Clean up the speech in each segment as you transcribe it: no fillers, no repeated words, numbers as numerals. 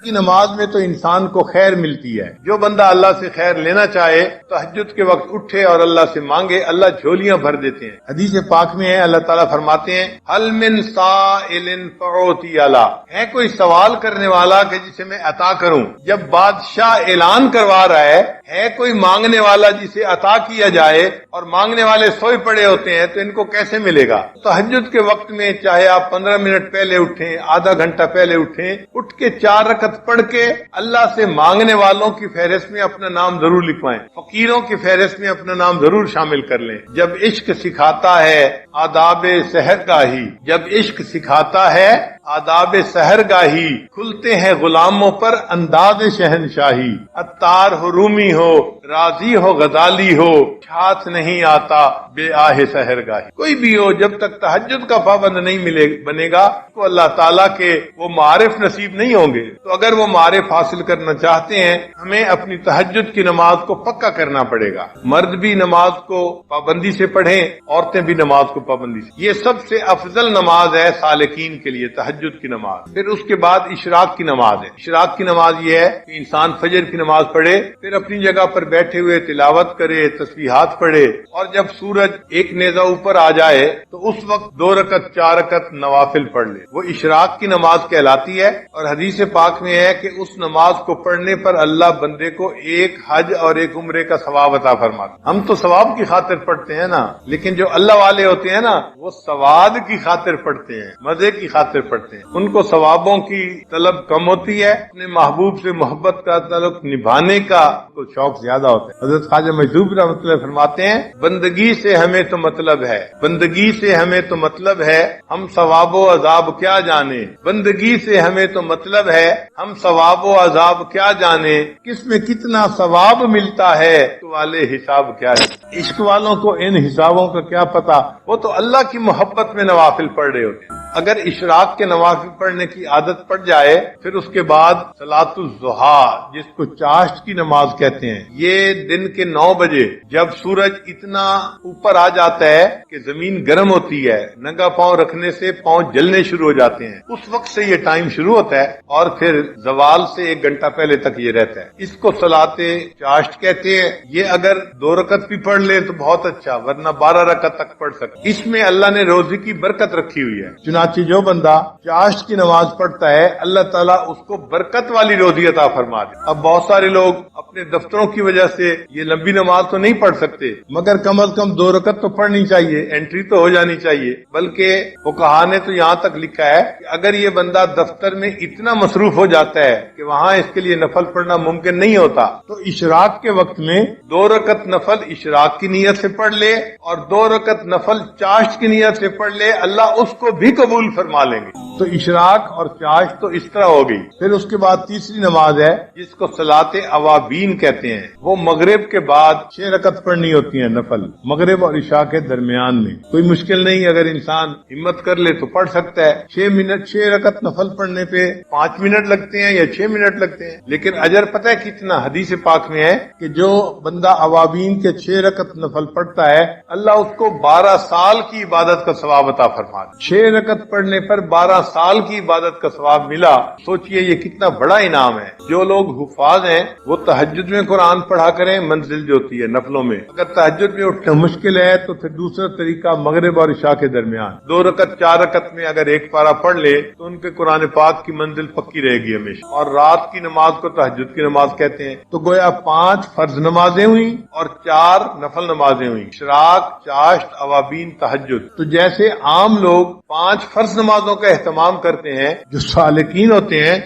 کی نماز میں تو انسان کو خیر ملتی ہے. جو بندہ اللہ سے خیر لینا چاہے تہجد کے وقت اٹھے اور اللہ سے مانگے، اللہ جھولیاں بھر دیتے ہیں. حدیث پاک میں ہے اللہ تعالیٰ فرماتے ہیں هل من سائل فأعطي له، ہے کوئی سوال کرنے والا کہ جسے میں عطا کروں. جب بادشاہ اعلان کروا رہا ہے کوئی مانگنے والا جسے عطا کیا جائے، اور مانگنے والے سوئے پڑے ہوتے ہیں تو ان کو کیسے ملے گا؟ تہجد کے وقت میں چاہے آپ 15 منٹ پہلے اٹھیں، آدھا گھنٹہ پہلے اٹھیں، اٹھ کے 4 رکعت پڑھ کے اللہ سے مانگنے والوں کی فہرست میں اپنا نام ضرور لکھوائیں، فقیروں کی فہرست میں اپنا نام ضرور شامل کر لیں. جب عشق سکھاتا ہے آداب سحرگاہی، جب عشق سکھاتا ہے آداب سحرگاہی، کھلتے ہیں غلاموں پر انداز شہنشاہی. عطار ہو رومی ہو، راضی ہو غزالی ہو، ہاتھ نہیں آتا بے آہ سحرگاہی. کوئی بھی ہو جب تک تہجد کا پابند نہیں بنے گا تو اللہ تعالیٰ کے وہ معارف نصیب نہیں ہوں گے. تو اگر وہ معارف حاصل کرنا چاہتے ہیں ہمیں اپنی تہجد کی نماز کو پکا کرنا پڑے گا. مرد بھی نماز کو پابندی سے پڑھیں، عورتیں بھی نماز کو پابندی سے. یہ سب سے افضل نماز ہے سالکین کے لیے تہجد کی نماز. پھر اس کے بعد اشراق کی نماز ہے. اشراق کی نماز یہ ہے کہ انسان فجر کی نماز پڑھے، پھر اپنی جگہ پر بیٹھے ہوئے تلاوت کرے، تسبیحات پڑھے، اور جب سورج ایک نیزہ اوپر آ جائے تو اس وقت 2 رکعت 4 رکعت نوافل پڑھ لے. وہ اشراق کی نماز کہلاتی ہے. اور حدیث پاک میں ہے کہ اس نماز کو پڑھنے پر اللہ بندے کو ایک حج اور ایک عمرے کا ثواب عطا فرماتا. ہم تو ثواب کی خاطر پڑھتے ہیں نا، لیکن جو اللہ والے ہوتے ہیں نا وہ سواد کی خاطر پڑھتے ہیں، مزے کی خاطر پڑھتے ہیں. ان کو ثوابوں کی طلب کم ہوتی ہے، اپنے محبوب سے محبت کا تعلق نبھانے کا کو شوق زیادہ ہوتا ہے. حضرت خواجہ مجذوب رحمۃ اللہ فرماتے ہیں بندگی سے ہمیں تو مطلب ہے، بندگی سے ہمیں تو مطلب ہے، ہم ثواب و عذاب کیا جانے. بندگی سے ہمیں تو مطلب ہے، ہم ثواب و عذاب کیا جانے. کس میں کتنا ثواب ملتا ہے تو والے حساب کیا ہے. عشق والوں کو ان حسابوں کا کیا پتا، وہ تو اللہ کی محبت میں نوافل پڑھ رہے ہوتے ہیں. اگر اشراق کے نوافل پڑھنے کی عادت پڑ جائے پھر اس کے بعد صلاۃ الضحیٰ جس کو چاشت کی نماز کہتے ہیں، یہ دن کے 9 بجے جب سورج اتنا اوپر آ جاتا ہے کہ زمین گرم ہوتی ہے، ننگا پاؤں رکھنے سے پاؤں جلنے شروع ہو جاتے ہیں، اس وقت سے یہ ٹائم شروع ہوتا ہے اور پھر زوال سے 1 گھنٹہ پہلے تک یہ رہتا ہے. اس کو صلاۃ چاشت کہتے ہیں. یہ اگر 2 رکعت بھی پڑھ لیں تو بہت اچھا، ورنہ 12 رکعت تک پڑھ سکتے. اس میں اللہ نے روزی کی برکت رکھی ہوئی ہے. چنانچہ جو بندہ چاشت کی نماز پڑھتا ہے اللہ تعالیٰ اس کو برکت والی روزی عطا فرما دے. اب بہت سارے لوگ اپنے دفتروں کی وجہ سے یہ لمبی نماز تو نہیں پڑھ سکتے، مگر کم از کم 2 رکعت تو پڑھنی چاہیے، انٹری تو ہو جانی چاہیے. بلکہ فقہاء نے تو یہاں تک لکھا ہے کہ اگر یہ بندہ دفتر میں اتنا مصروف ہو جاتا ہے کہ وہاں اس کے لیے نفل پڑھنا ممکن نہیں ہوتا تو اشراق کے وقت میں 2 رکعت نفل اشراق کی نیت سے پڑھ لے اور 2 رکعت نفل چاشت کی نیت سے پڑھ لے، اللہ اس کو بھی قبول فرما لیں گے. تو اشراق اور چاشت تو اس طرح ہو گئی. پھر اس کے بعد تیسری نماز ہے جس کو صلاۃ اوابین کہتے ہیں. وہ مغرب کے بعد 6 رکعت پڑھنی ہوتی ہیں نفل، مغرب اور عشاء کے درمیان میں. کوئی مشکل نہیں، اگر انسان ہمت کر لے تو پڑھ سکتا ہے. 6 رکعت نفل پڑھنے پہ 5 منٹ لگتے ہیں یا 6 منٹ لگتے ہیں، لیکن اجر پتہ ہے کتنا؟ حدیث پاک میں ہے کہ جو بندہ اوابین کے 6 رکعت نفل پڑھتا ہے اللہ اس کو 12 سال کی عبادت کا ثواب عطا فرما دے. 6 رکعت پڑھنے پر 12 سال کی عبادت کا ثواب ملا. سوچئے یہ کتنا بڑا انعام ہے. جو لوگ حفاظ ہیں وہ تہجد میں قرآن پڑھا کریں، منزل جو ہوتی ہے نفلوں میں. اگر تہجد میں اٹھنا مشکل ہے تو پھر دوسرا طریقہ مغرب اور عشاء کے درمیان 2 رکعت 4 رکعت میں اگر ایک پارہ پڑھ لے تو ان کے قرآن پاک کی منزل پکی رہے گی ہمیشہ. اور رات کی نماز کو تہجد کی نماز کہتے ہیں. تو گویا 5 فرض نمازیں ہوئی اور 4 نفل نمازیں ہوئی، اشراق، چاشت، اوابین، تہجد. تو جیسے عام لوگ 5 فرض نمازوں کا اہتمام کرتے ہیں، جو سالکین ہوتے ہیں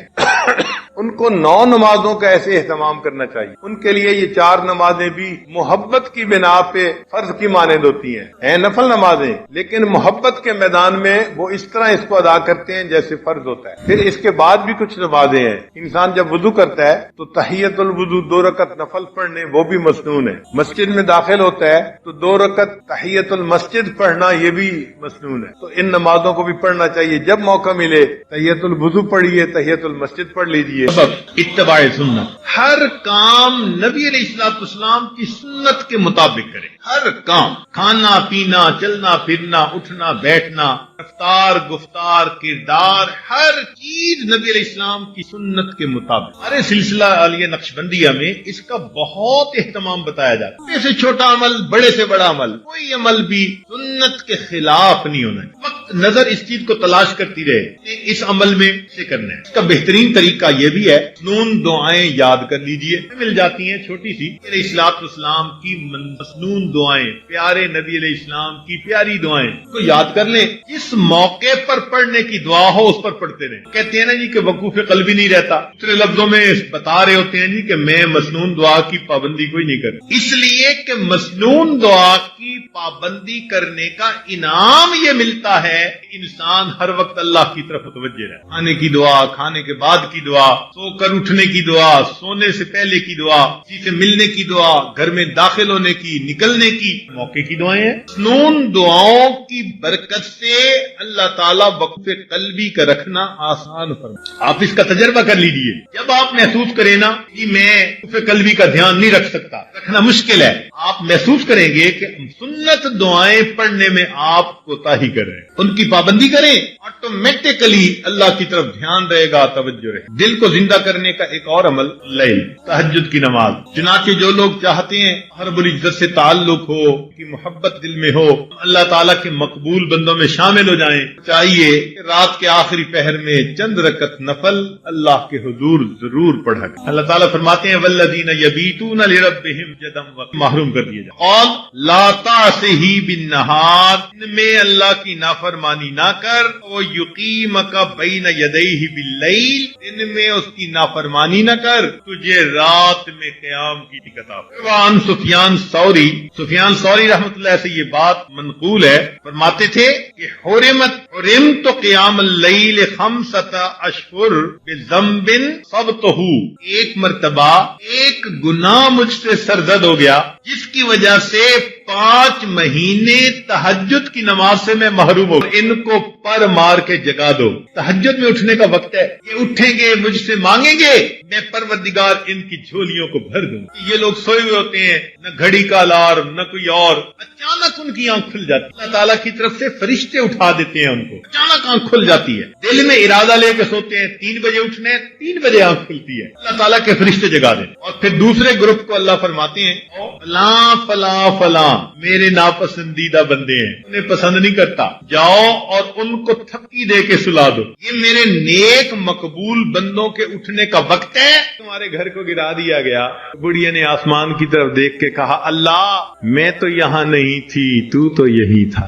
ان کو 9 نمازوں کا ایسے اہتمام کرنا چاہیے. ان کے لیے یہ 4 نمازیں بھی محبت کی بنا پہ فرض کی مانند ہوتی ہیں نفل نمازیں، لیکن محبت کے میدان میں وہ اس طرح اس کو ادا کرتے ہیں جیسے فرض ہوتا ہے. پھر اس کے بعد بھی کچھ نمازیں ہیں. انسان جب وضو کرتا ہے تو تحیت الوضو 2 رکعت نفل پڑھنے وہ بھی مسنون ہے. مسجد میں داخل ہوتا ہے تو 2 رکعت تحیت المسجد پڑھنا یہ بھی مسنون ہے. تو ان نمازوں کو بھی پڑھنا چاہیے. جب موقع ملے تحیت الوضو پڑھیے، تحیت المسجد پڑھ لیجیے. اتباع سنت. ہر کام نبی علیہ السلام کی سنت کے مطابق کرے. ہر کام، کھانا پینا، چلنا پھرنا، اٹھنا بیٹھنا، رفتار گفتار کردار، ہر چیز نبی علیہ السلام کی سنت کے مطابق. ہمارے سلسلہ عالیہ نقشبندیہ میں اس کا بہت اہتمام بتایا جاتا ہے. چھوٹے سے چھوٹا عمل، بڑے سے بڑا عمل، کوئی عمل بھی سنت کے خلاف نہیں ہونا ہے. وقت نظر اس چیز کو تلاش کرتی رہے اس عمل میں سے کرنا ہے. اس کا بہترین طریقہ یہ بھی ہے، مسنون دعائیں یاد کر لیجئے، مل جاتی ہیں چھوٹی سی. علیہ السلام کی مسنون دعائیں، پیارے نبی علیہ السلام کی پیاری دعائیں کو یاد کر لیں. جس موقع پر پڑھنے کی دعا ہو اس پر پڑھتے رہیں. کہتے ہیں نا جی کہ وقوف قلبی نہیں رہتا، دوسرے لفظوں میں بتا رہے ہوتے ہیں جی کہ میں مسنون دعا کی پابندی کوئی نہیں کرتا. اس لیے کہ مسنون دعا کی پابندی کرنے کا انعام یہ ملتا ہے، انسان ہر وقت اللہ کی طرف متوجہ رہے. کھانے کی دعا، کھانے کے بعد کی دعا، سو کر اٹھنے کی دعا، سونے سے پہلے کی دعا، کسی سے ملنے کی دعا، گھر میں داخل ہونے کی، نکلنے کی، موقع کی دعائیں ہیں. مسنون دعاؤں کی برکت سے اللہ تعالیٰ وقف قلبی کا رکھنا آسان فرمائے. آپ اس کا تجربہ کر لیجئے. جب آپ محسوس کریں نا کہ میں وقف قلبی کا دھیان نہیں رکھ سکتا، رکھنا مشکل ہے، آپ محسوس کریں گے کہ سنت دعائیں پڑھنے میں آپ کوتاہی کر رہے ہیں. ان کی پابندی کریں، آٹومیٹکلی اللہ کی طرف دھیان رہے گا، توجہ رہے. دل کو زندہ کرنے کا ایک اور عمل لیل، تہجد کی نماز. چنانچہ جو لوگ چاہتے ہیں رب العزت سے تعلق ہو، کی محبت دل میں ہو، اللہ تعالیٰ کے مقبول بندوں میں شامل ہو جائیں، چاہیے کہ رات کے آخری پہر میں چند رکعت نفل اللہ کے حضور ضرور پڑھا کریں. اللہ تعالیٰ فرماتے ہیں والذین یبیتون لربہم سجدا محروم کر دیے جائے. اور لا تعصہ بالنہار، دن میں اللہ کی نافرمانی نہ کر، وہ یقیمک بین یدیہ باللیل، دن میں اس کی نافرمانی نہ کر، تجھے رات میں قیام کی کتاب. وان سفیان ثوری رحمۃ اللہ سے یہ بات منقول ہے، فرماتے تھے کہ حرمت قیام اللیل 5 اشہر بذنب صبتہ، ایک مرتبہ ایک گناہ مجھ سے سرزد ہو گیا جس کی وجہ سے 5 مہینے تہجد کی نماز سے میں محروم ہوں. ان کو پر مار کے جگا دو. تہجد میں اٹھنے کا وقت ہے، یہ اٹھیں گے مجھ سے مانگیں گے، میں پروردگار ان کی جھولیوں کو بھر دوں. یہ لوگ سوئے ہوئے ہوتے ہیں، نہ گھڑی کا الارم نہ کوئی اور، اچانک ان کی آنکھ کھل جاتی ہے. اللہ تعالیٰ کی طرف سے فرشتے اٹھا دیتے ہیں ان کو، اچانک آنکھ کھل جاتی ہے. دل میں ارادہ لے کے سوتے ہیں 3 بجے اٹھنے، 3 بجے آنکھ کھلتی ہے. اللہ تعالیٰ کے فرشتے جگا دیں. اور پھر دوسرے گروپ کو اللہ فرماتے ہیں فلاں میرے ناپسندیدہ بندے ہیں، انہیں پسند نہیں کرتا، جاؤ اور ان کو تھپکی دے کے سلا دو. یہ میرے نیک مقبول بندوں کے اٹھنے کا وقت ہے. تمہارے گھر کو گرا دیا گیا. بڑھیا نے آسمان کی طرف دیکھ کے کہا اللہ میں تو یہاں نہیں تھی، تو تو یہی تھا.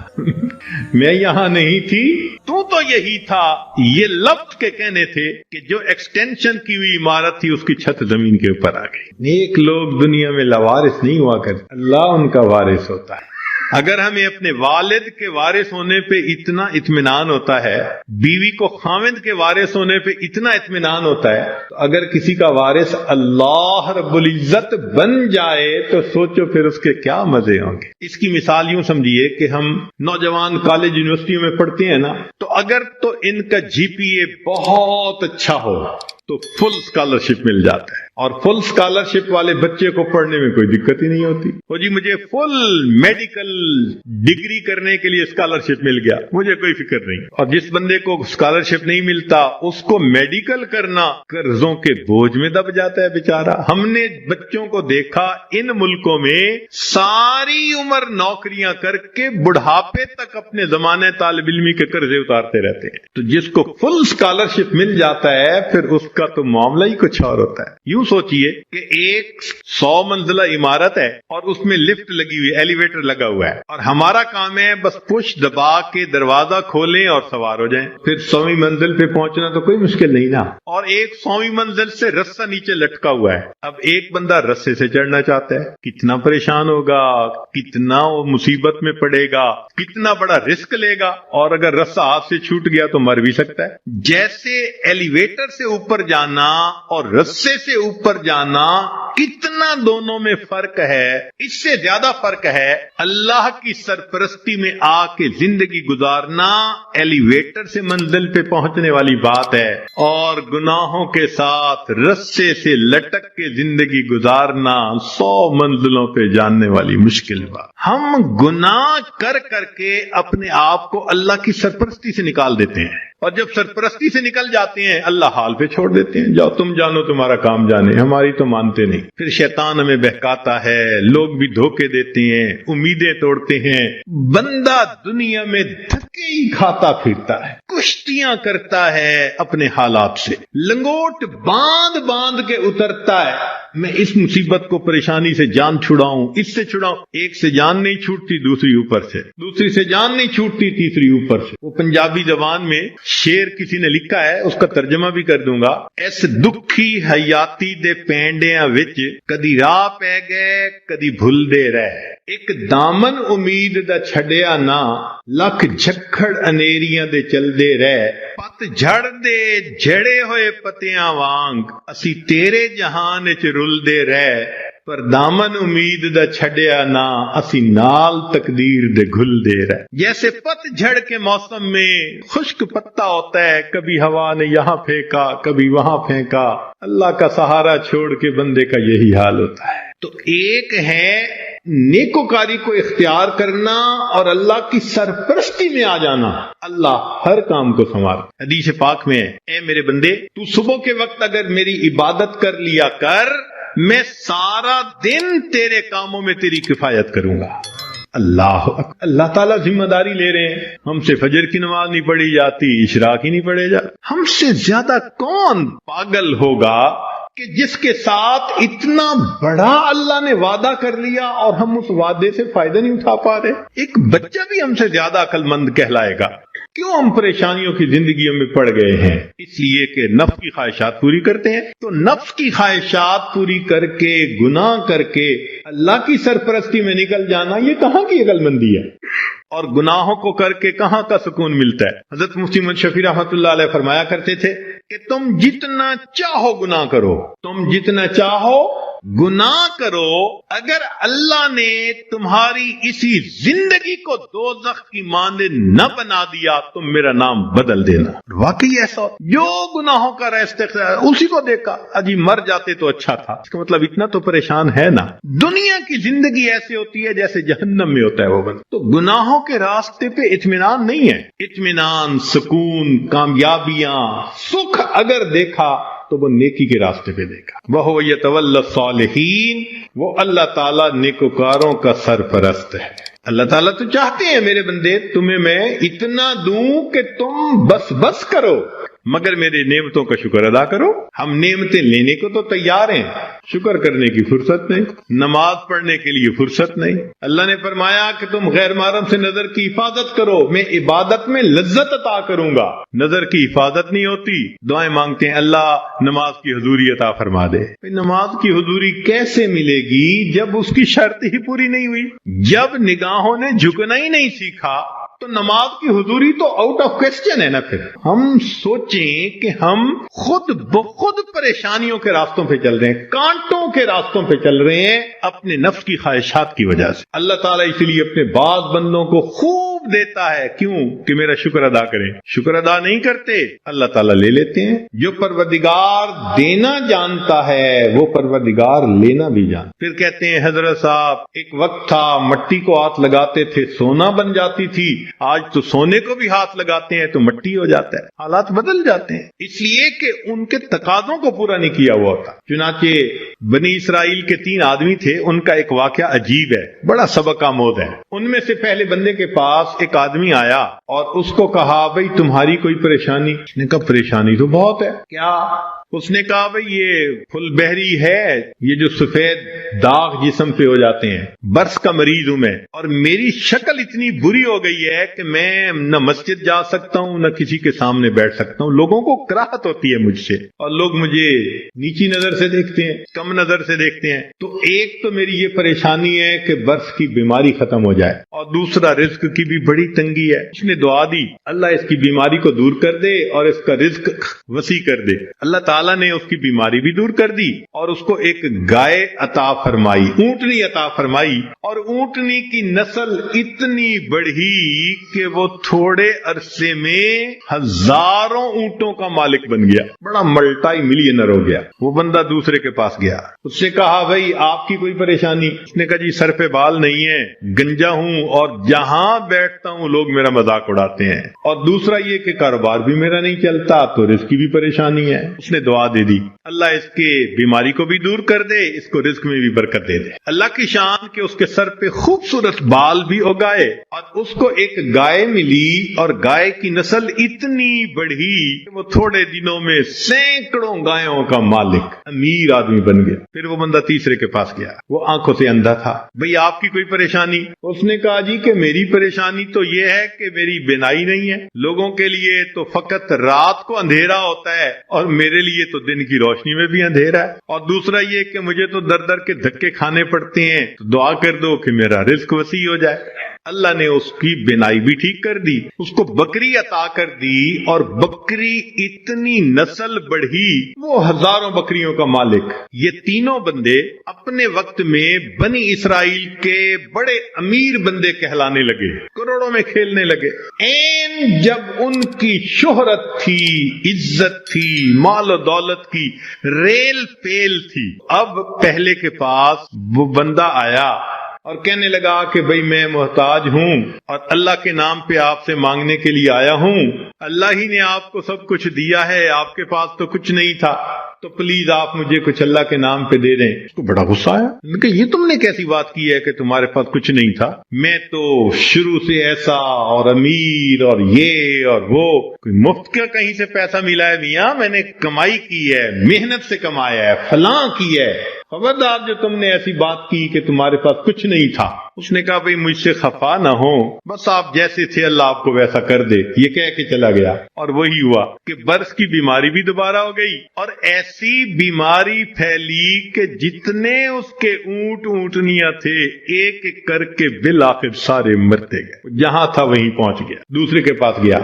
میں یہاں نہیں تھی، تو تو یہی تھا. یہ لفظ کے کہنے تھے کہ جو ایکسٹینشن کی ہوئی عمارت تھی اس کی چھت زمین کے اوپر آ گئی. نیک لوگ دنیا میں لاوارث نہیں ہوا کرتے، اللہ ان کا وارث ہوتا ہے. اگر ہمیں اپنے والد کے وارث ہونے پہ اتنا اطمینان ہوتا ہے، بیوی کو خاوند کے وارث ہونے پہ اتنا اطمینان ہوتا ہے، تو اگر کسی کا وارث اللہ رب العزت بن جائے تو سوچو پھر اس کے کیا مزے ہوں گے. اس کی مثال یوں سمجھیے کہ ہم نوجوان کالج یونیورسٹیوں میں پڑھتے ہیں نا، تو اگر تو ان کا جی پی اے بہت اچھا ہو تو فل اسکالرشپ مل جاتا ہے. اور فل اسکالرشپ والے بچے کو پڑھنے میں کوئی دقت ہی نہیں ہوتی. وہ جی مجھے فل میڈیکل ڈگری کرنے کے لیے اسکالرشپ مل گیا، مجھے کوئی فکر نہیں. اور جس بندے کو اسکالرشپ نہیں ملتا اس کو میڈیکل کرنا قرضوں کے بوجھ میں دب جاتا ہے بیچارہ. ہم نے بچوں کو دیکھا ان ملکوں میں ساری عمر نوکریاں کر کے بڑھاپے تک اپنے زمانے طالب علمی کے قرضے اتارتے رہتے ہیں. تو جس کو فل اسکالرشپ مل جاتا ہے پھر اس کا تو معاملہ ہی کچھ اور ہوتا ہے. یوں سوچئے کہ ایک 100 منزلہ عمارت ہے اور اس میں لفٹ لگی ہوئی، ایلیویٹر لگا ہوا ہے، اور ہمارا کام ہے بس پش دبا کے دروازہ کھولیں اور سوار ہو جائیں. پھر 100ویں منزل پہ پہنچنا تو کوئی مشکل نہیں نا. اور ایک 100ویں منزل سے رسہ نیچے لٹکا ہوا ہے. اب ایک بندہ رسے سے چڑھنا چاہتا ہے، کتنا پریشان ہوگا، کتنا وہ مصیبت میں پڑے گا، کتنا بڑا رسک لے گا. اور اگر رسہ ہاتھ سے چھوٹ گیا تو مر بھی سکتا ہے. جیسے ایلیویٹر سے اوپر اوپر جانا اور رسے سے اوپر جانا کتنا دونوں میں فرق ہے. اس سے زیادہ فرق ہے اللہ کی سرپرستی میں آ کے زندگی گزارنا ایلیویٹر سے منزل پہ پہنچنے والی بات ہے، اور گناہوں کے ساتھ رسے سے لٹک کے زندگی گزارنا 100 منزلوں پہ جاننے والی مشکل بات. ہم گناہ کر کر کے اپنے آپ کو اللہ کی سرپرستی سے نکال دیتے ہیں، اور جب سرپرستی سے نکل جاتے ہیں اللہ حال پہ چھوڑ دیتے ہیں، جاؤ تم جانو تمہارا کام جانے، ہماری تو مانتے نہیں. پھر شیطان ہمیں بہکاتا ہے، لوگ بھی دھوکے دیتے ہیں، امیدیں توڑتے ہیں. بندہ دنیا میں دھکے ہی کھاتا پھرتا ہے، کشتیاں کرتا ہے اپنے حالات سے، لنگوٹ باندھ باندھ کے اترتا ہے. میں اس مصیبت کو پریشانی سے جان چھڑاؤں، اس سے چھڑاؤں. ایک سے جان نہیں چھوٹتی، دوسری اوپر سے، دوسری سے جان نہیں چھوٹتی، تیسری اوپر سے. وہ پنجابی زبان میں شعر کسی نے لکھا ہے، اس کا ترجمہ بھی کر دوں گا. اس دکھی حیاتی دے پینڈیاں وچ کدی راہ پہ گئے کدی بھول دے رہے، ایک دامن امید دا چھڈیا نہ، لکھ جھکڑ انیریاں دے چل دے رہے. پت جھڑ دے جھڑے ہوئے پتیاں وانگ، اسی تیرے جہان وچ رل دے رہے، پر دامن امید دا چھڈیا نہ، اسی نال تقدیر دے گھل دے رہے. جیسے پت جھڑ کے موسم میں خشک پتا ہوتا ہے، کبھی ہوا نے یہاں پھینکا کبھی وہاں پھینکا، اللہ کا سہارا چھوڑ کے بندے کا یہی حال ہوتا ہے. تو ایک ہے نیکوکاری کو اختیار کرنا اور اللہ کی سرپرستی میں آ جانا، اللہ ہر کام کو سنوار. حدیث پاک میں ہے، اے میرے بندے تو صبح کے وقت اگر میری عبادت کر لیا کر، میں سارا دن تیرے کاموں میں تیری کفایت کروں گا. اللہ تعالیٰ ذمہ داری لے رہے ہیں. ہم سے فجر کی نماز نہیں پڑھی جاتی، اشراق ہی نہیں پڑھے جاتے. ہم سے زیادہ کون پاگل ہوگا کہ جس کے ساتھ اتنا بڑا اللہ نے وعدہ کر لیا اور ہم اس وعدے سے فائدہ نہیں اٹھا پا رہے. ایک بچہ بھی ہم سے زیادہ عقل مند کہلائے گا. کیوں ہم پریشانیوں کی زندگیوں میں پڑ گئے ہیں؟ اس لیے کہ نفس کی خواہشات پوری کرتے ہیں. تو نفس کی خواہشات پوری کر کے گناہ کر کے اللہ کی سرپرستی میں نکل جانا، یہ کہاں کی عقل مندی ہے؟ اور گناہوں کو کر کے کہاں کا سکون ملتا ہے؟ حضرت مفتی محمد شفیع رحمۃ اللہ علیہ فرمایا کرتے تھے کہ تم جتنا چاہو گناہ کرو، تم جتنا چاہو گناہ کرو، اگر اللہ نے تمہاری اسی زندگی کو دوزخ کی مانند نہ بنا دیا تم میرا نام بدل دینا. واقعی ایسا جو گناہوں کا استقرار اسی کو دیکھا، اجی مر جاتے تو اچھا تھا. اس کا مطلب اتنا تو پریشان ہے نا. دنیا کی زندگی ایسے ہوتی ہے جیسے جہنم میں ہوتا ہے وہ بند. تو گناہوں کے راستے پہ اطمینان نہیں ہے. اطمینان، سکون، کامیابیاں، سکھ اگر دیکھا تو وہ نیکی کے راستے پہ دیکھا. وہ یتولی الصالحین، وہ اللہ تعالیٰ نیکوکاروں کا سرپرست ہے. اللہ تعالیٰ تو چاہتے ہیں میرے بندے تمہیں میں اتنا دوں کہ تم بس کرو، مگر میرے نعمتوں کا شکر ادا کرو. ہم نعمتیں لینے کو تو تیار ہیں، شکر کرنے کی فرصت نہیں، نماز پڑھنے کے لیے فرصت نہیں. اللہ نے فرمایا کہ تم غیر محرم سے نظر کی حفاظت کرو، میں عبادت میں لذت عطا کروں گا. نظر کی حفاظت نہیں ہوتی، دعائیں مانگتے ہیں اللہ نماز کی حضوری عطا فرما دے. نماز کی حضوری کیسے ملے گی جب اس کی شرط ہی پوری نہیں ہوئی؟ جب نگاہوں نے جھکنا ہی نہیں سیکھا تو نماز کی حضوری تو آؤٹ آف کوسچن ہے نا. پھر ہم سوچیں کہ ہم خود بخود پریشانیوں کے راستوں پہ چل رہے ہیں، کانٹوں کے راستوں پہ چل رہے ہیں اپنے نفس کی خواہشات کی وجہ سے. اللہ تعالیٰ اسی لیے اپنے بعض بندوں کو خوب دیتا ہے، کیوں کہ میرا شکر ادا کریں. شکر ادا نہیں کرتے اللہ تعالیٰ لے لیتے ہیں. جو پروردگار دینا جانتا ہے وہ پروردگار لینا بھی جانتا. پھر کہتے ہیں حضرت صاحب ایک وقت تھا مٹی کو ہاتھ لگاتے تھے سونا بن جاتی تھی، آج تو سونے کو بھی ہاتھ لگاتے ہیں تو مٹی ہو جاتا ہے. حالات بدل جاتے ہیں اس لیے کہ ان کے تقاضوں کو پورا نہیں کیا ہوا ہوتا. چنانچہ بنی اسرائیل کے 3 آدمی تھے، ان کا ایک واقعہ عجیب ہے، بڑا سبق آموز ہے. ان میں سے پہلے بندے کے پاس ایک آدمی آیا اور اس کو کہا بھئی تمہاری کوئی پریشانی؟ اس نے کہا پریشانی تو بہت ہے. کیا؟ اس نے کہا بھئی یہ پھل بہری ہے، یہ جو سفید داغ جسم پہ ہو جاتے ہیں، برس کا مریض ہوں میں، اور میری شکل اتنی بری ہو گئی ہے کہ میں نہ مسجد جا سکتا ہوں نہ کسی کے سامنے بیٹھ سکتا ہوں. لوگوں کو کراہت ہوتی ہے مجھ سے، اور لوگ مجھے نیچی نظر سے دیکھتے ہیں، کم نظر سے دیکھتے ہیں. تو ایک تو میری یہ پریشانی ہے کہ برس کی بیماری ختم ہو جائے، اور دوسرا رزق کی بھی بڑی تنگی ہے. اس نے دعا دی اللہ اس کی بیماری کو دور کر دے اور اس کا رزق وسیع کر دے. اللہ تعالیٰ تعالیٰ نے اس کی بیماری بھی دور کر دی اور اس کو ایک گائے عطا فرمائی، اونٹنی عطا فرمائی، اور اونٹنی کی نسل اتنی بڑھی کہ وہ تھوڑے عرصے میں ہزاروں اونٹوں کا مالک بن گیا، بڑا ملٹائی ملینر ہو گیا۔ وہ بندہ دوسرے کے پاس گیا، اس سے کہا بھائی آپ کی کوئی پریشانی؟ اس نے کہا جی سر پہ بال نہیں ہے، گنجا ہوں اور جہاں بیٹھتا ہوں لوگ میرا مذاق اڑاتے ہیں، اور دوسرا یہ کہ کاروبار بھی میرا نہیں چلتا، تو رزق کی بھی پریشانی ہے۔ اس نے دعا دے دی اللہ اس کے بیماری کو بھی دور کر دے، اس کو رزق میں بھی برکت دے دے۔ اللہ کی شان کہ اس کے سر پہ خوبصورت بال بھی اگائے اور اس کو ایک گائے ملی، اور گائے کی نسل اتنی بڑھی کہ وہ تھوڑے دنوں میں سینکڑوں گایوں کا مالک، امیر آدمی بن گیا۔ پھر وہ بندہ تیسرے کے پاس گیا، وہ آنکھوں سے اندھا تھا، بھئی آپ کی کوئی پریشانی؟ اس نے کہا جی کہ میری پریشانی تو یہ ہے کہ میری بینائی نہیں ہے، لوگوں کے لیے تو فقط رات کو اندھیرا ہوتا ہے اور میرے لیے تو دن کی روشنی میں بھی اندھیرا ہے، اور دوسرا یہ کہ مجھے تو در در کے دھکے کھانے پڑتے ہیں، تو دعا کر دو کہ میرا رزق وسیع ہو جائے۔ اللہ نے اس کی بینائی بھی ٹھیک کر دی، اس کو بکری عطا کر دی، اور بکری اتنی نسل بڑھی وہ ہزاروں بکریوں کا مالک۔ یہ تینوں بندے اپنے وقت میں بنی اسرائیل کے بڑے امیر بندے کہلانے لگے، کروڑوں میں کھیلنے لگے۔ این جب ان کی شہرت تھی، عزت تھی، مال و دولت کی ریل پیل تھی، اب پہلے کے پاس وہ بندہ آیا اور کہنے لگا کہ بھئی میں محتاج ہوں اور اللہ کے نام پہ آپ سے مانگنے کے لیے آیا ہوں، اللہ ہی نے آپ کو سب کچھ دیا ہے، آپ کے پاس تو کچھ نہیں تھا، تو پلیز آپ مجھے کچھ اللہ کے نام پہ دے دیں۔ اس کو بڑا غصہ آیا کہ یہ تم نے کیسی بات کی ہے کہ تمہارے پاس کچھ نہیں تھا؟ میں تو شروع سے ایسا اور امیر اور یہ اور وہ، کوئی مفت کا کہیں سے پیسہ ملا ہے میاں؟ میں نے کمائی کی ہے، محنت سے کمایا ہے، فلاں کی ہے، خبردار جو تم نے ایسی بات کی کہ تمہارے پاس کچھ نہیں تھا۔ اس نے کہا بھئی مجھ سے خفا نہ ہو، بس آپ جیسے تھے اللہ آپ کو ویسا کر دے، یہ کہہ کے چلا گیا۔ اور وہی ہوا کہ برس کی بیماری بھی دوبارہ ہو گئی، اور ایسی بیماری پھیلی کہ جتنے اس کے اونٹ اونٹنیاں تھے ایک ایک کر کے بالآخر سارے مرتے گئے، جہاں تھا وہیں پہنچ گیا، دوسرے کے پاس گیا،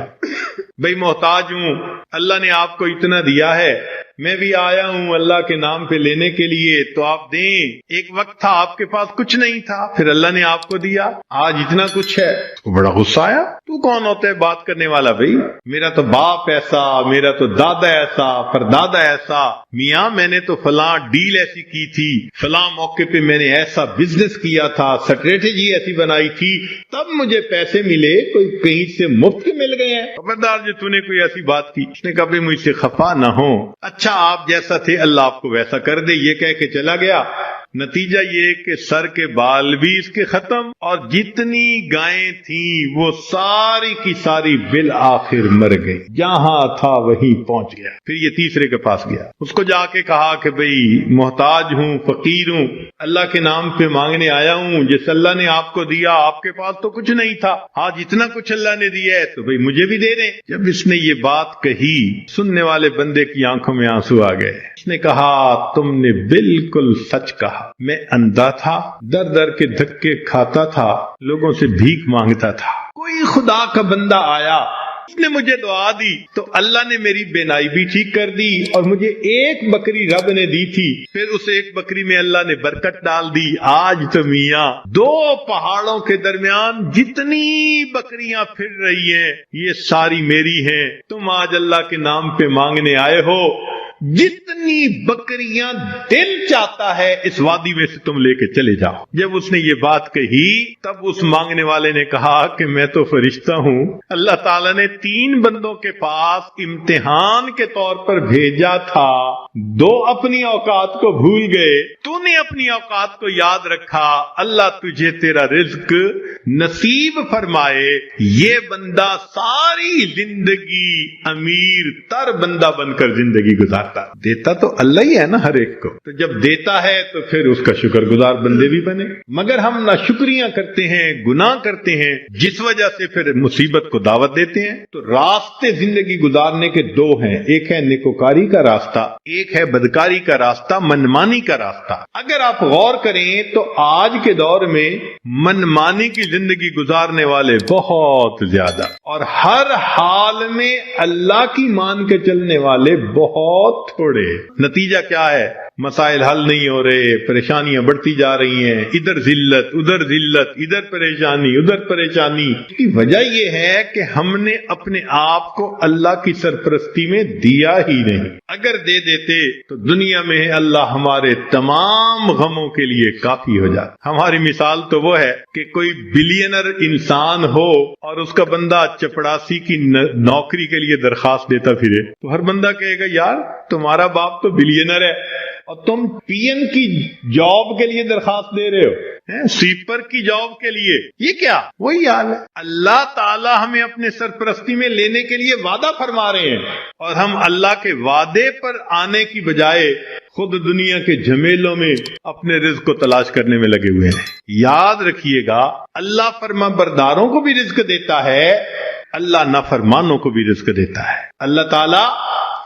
بھئی محتاج ہوں، اللہ نے آپ کو اتنا دیا ہے، میں بھی آیا ہوں اللہ کے نام پہ لینے کے لیے، تو آپ دیں۔ ایک وقت تھا آپ کے پاس کچھ نہیں تھا، پھر اللہ نے آپ کو دیا، آج اتنا کچھ ہے۔ تو بڑا غصہ آیا، تو کون ہوتا ہے بات کرنے والا؟ بھئی میرا تو باپ ایسا، میرا تو دادا ایسا، پردادا ایسا، میاں میں نے تو فلاں ڈیل ایسی کی تھی، فلاں موقع پہ میں نے ایسا بزنس کیا تھا، اسٹریٹجی ایسی بنائی تھی، تب مجھے پیسے ملے، کوئی کہیں سے مفت کے مل گئے ہیں؟ خبردار جو تو نے کوئی ایسی بات کی۔ اس نے کہا بھئی مجھ سے خفا نہ ہو، اچھا آپ جیسا تھے اللہ آپ کو ویسا کر دے، یہ کہہ کے چلا گیا۔ نتیجہ یہ کہ سر کے بال بھی اس کے ختم، اور جتنی گائیں تھیں وہ ساری کی ساری بالآخر مر گئی، جہاں تھا وہیں پہنچ گیا۔ پھر یہ تیسرے کے پاس گیا، اس کو جا کے کہا کہ بھئی محتاج ہوں، فقیر ہوں، اللہ کے نام پہ مانگنے آیا ہوں، جس اللہ نے آپ کو دیا، آپ کے پاس تو کچھ نہیں تھا، آج اتنا کچھ اللہ نے دیا ہے تو بھئی مجھے بھی دے دیں۔ جب اس نے یہ بات کہی، سننے والے بندے کی آنکھوں میں آنسو آ گئے۔ اس نے کہا تم نے بالکل سچ کہا، میں اندھا تھا، در در کے دھکے کھاتا تھا، لوگوں سے بھیک مانگتا تھا، کوئی خدا کا بندہ آیا، اس نے مجھے دعا دی تو اللہ نے میری بینائی بھی ٹھیک کر دی، اور مجھے ایک بکری رب نے دی تھی، پھر اس ایک بکری میں اللہ نے برکت ڈال دی۔ آج تو میاں دو پہاڑوں کے درمیان جتنی بکریاں پھر رہی ہیں یہ ساری میری ہیں، تم آج اللہ کے نام پہ مانگنے آئے ہو، جتنی بکریاں دل چاہتا ہے اس وادی میں سے تم لے کے چلے جاؤ۔ جب اس نے یہ بات کہی تب اس مانگنے والے نے کہا کہ میں تو فرشتہ ہوں، اللہ تعالیٰ نے 3 بندوں کے پاس امتحان کے طور پر بھیجا تھا، 2 اپنی اوقات کو بھول گئے، تو نے اپنی اوقات کو یاد رکھا، اللہ تجھے تیرا رزق نصیب فرمائے۔ یہ بندہ ساری زندگی امیر تر بندہ بن کر زندگی گزارتا، دیتا تو اللہ ہی ہے نا ہر ایک کو، تو جب دیتا ہے تو پھر اس کا شکر گزار بندے بھی بنے۔ مگر ہم ناشکریاں کرتے ہیں، گناہ کرتے ہیں، جس وجہ سے پھر مصیبت کو دعوت دیتے ہیں۔ تو راستے زندگی گزارنے کے 2 ہیں، ایک ہے نیکوکاری کا راستہ، ایک ہے بدکاری کا راستہ، منمانی کا راستہ۔ اگر آپ غور کریں تو آج کے دور میں منمانی کی زندگی گزارنے والے بہت زیادہ، اور ہر حال میں اللہ کی مان کے چلنے والے بہت بہت تھوڑے. نتیجہ کیا ہے؟ مسائل حل نہیں ہو رہے، پریشانیاں بڑھتی جا رہی ہیں، ادھر ذلت ادھر پریشانی ادھر پریشانی. اس کی وجہ یہ ہے کہ ہم نے اپنے آپ کو اللہ کی سرپرستی میں دیا ہی نہیں. اگر دے دیتے تو دنیا میں اللہ ہمارے تمام غموں کے لیے کافی ہو جاتا. ہماری مثال تو وہ ہے کہ کوئی بلینر انسان ہو اور اس کا بندہ چپڑاسی کی نوکری کے لیے درخواست دیتا پھرے، تو ہر بندہ کہے گا یار تمہارا باپ تو بلینر ہے اور تم پی این کی جاب کے لیے درخواست دے رہے ہو، سویپر کی جاب کے لیے. یہ کیا؟ وہی حال ہے. اللہ تعالی ہمیں اپنے سرپرستی میں لینے کے لیے وعدہ فرما رہے ہیں اور ہم اللہ کے وعدے پر آنے کی بجائے خود دنیا کے جھمیلوں میں اپنے رزق کو تلاش کرنے میں لگے ہوئے ہیں. یاد رکھیے گا اللہ فرما برداروں کو بھی رزق دیتا ہے، اللہ نافرمانوں کو بھی رزق دیتا ہے. اللہ تعالی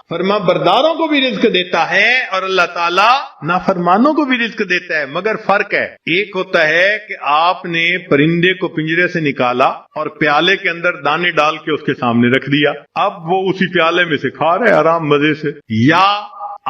فرما برداروں کو بھی رزق دیتا ہے اور اللہ تعالیٰ نافرمانوں کو بھی رزق دیتا ہے. مگر فرق ہے، ایک ہوتا ہے کہ آپ نے پرندے کو پنجرے سے نکالا اور پیالے کے اندر دانے ڈال کے اس کے سامنے رکھ دیا، اب وہ اسی پیالے میں سے کھا رہے آرام مزے سے. یا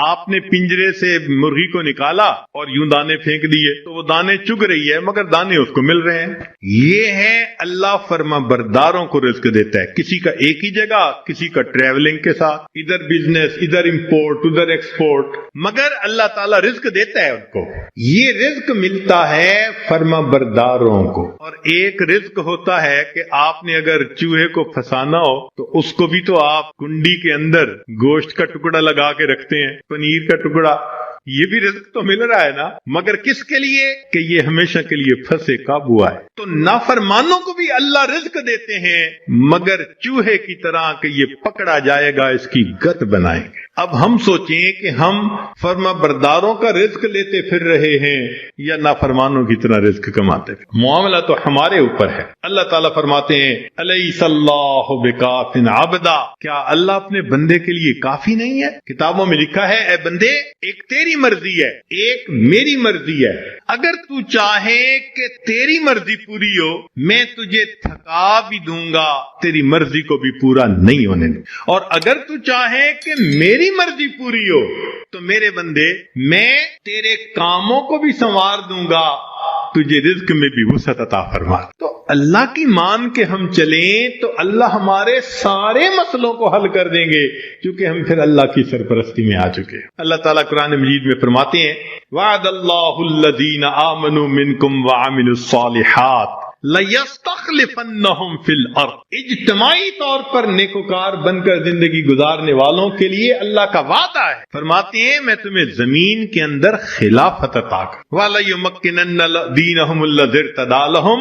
آپ نے پنجرے سے مرغی کو نکالا اور یوں دانے پھینک دیے تو وہ دانے چگ رہی ہے مگر دانے اس کو مل رہے ہیں. یہ ہے اللہ فرما برداروں کو رزق دیتا ہے، کسی کا ایک ہی جگہ، کسی کا ٹریولنگ کے ساتھ، ادھر بزنس ادھر امپورٹ ادھر ایکسپورٹ، مگر اللہ تعالیٰ رزق دیتا ہے ان کو. یہ رزق ملتا ہے فرما برداروں کو. اور ایک رزق ہوتا ہے کہ آپ نے اگر چوہے کو پھنسانا ہو تو اس کو بھی تو آپ کنڈی کے اندر گوشت کا ٹکڑا لگا کے رکھتے ہیں، پنیر کا ٹکڑا. یہ بھی رزق تو مل رہا ہے نا، مگر کس کے لیے؟ کہ یہ ہمیشہ کے لیے پھنسے قابو آئے. تو نافرمانوں کو بھی اللہ رزق دیتے ہیں مگر چوہے کی طرح کہ یہ پکڑا جائے گا اس کی گت بنائیں گے. اب ہم سوچیں کہ ہم فرما برداروں کا رزق لیتے پھر رہے ہیں یا نافرمانوں کی طرح رزق کماتے پھر. معاملہ تو ہمارے اوپر ہے. اللہ تعالیٰ فرماتے ہیں الیس اللہ بکاف عبدا، کیا اللہ اپنے بندے کے لیے کافی نہیں ہے؟ کتابوں میں لکھا ہے اے بندے ایک تیری مرضی ہے ایک میری مرضی ہے. اگر تو چاہے کہ تیری مرضی پوری ہو میں تجھے تھکا بھی دوں گا، تیری مرضی کو بھی پورا نہیں ہونے دوں. اور اگر تو چاہے کہ میری مرضی پوری ہو تو میرے بندے میں تیرے کاموں کو بھی سنوار دوں گا، تجھے رزق میں بھی وسعت عطا فرما. تو اللہ کی مان کے ہم چلیں تو اللہ ہمارے سارے مسئلوں کو حل کر دیں گے کیونکہ ہم پھر اللہ کی سرپرستی میں آ چکے. اللہ تعالیٰ قرآن مجید میں فرماتے ہیں وعد اللہ الذین آمنوا منکم وعملوا الصالحات لَيَسْتَخْلِفَنَّهُمْ فِي الْأَرْضِ. اجتماعی طور پر نیکوکار بن کر زندگی گزارنے والوں کے لیے اللہ کا وعدہ ہے. فرماتے ہیں میں تمہیں زمین کے اندر خلافت عطا کروں. وَلَيُمَكِّنَنَّ دِينَهُمُ الَّذِي ارْتَضَىٰ لَهُمْ